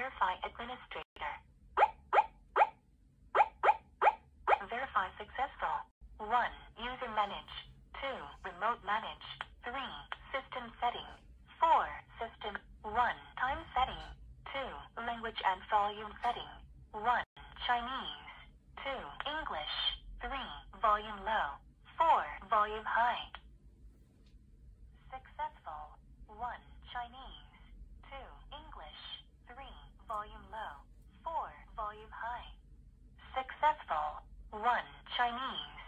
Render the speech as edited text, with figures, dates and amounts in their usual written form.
Verify administrator. Verify successful. 1. User manage. 2. Remote manage. 3. System setting. 4. System. 1. Time setting. 2. Language and volume setting. 1. Chinese. 2. English. 3. Volume low. 4. Volume high. Successful. 1. Chinese. 2. English. 3. Volume low. 4. Volume high. Successful. 1. Chinese.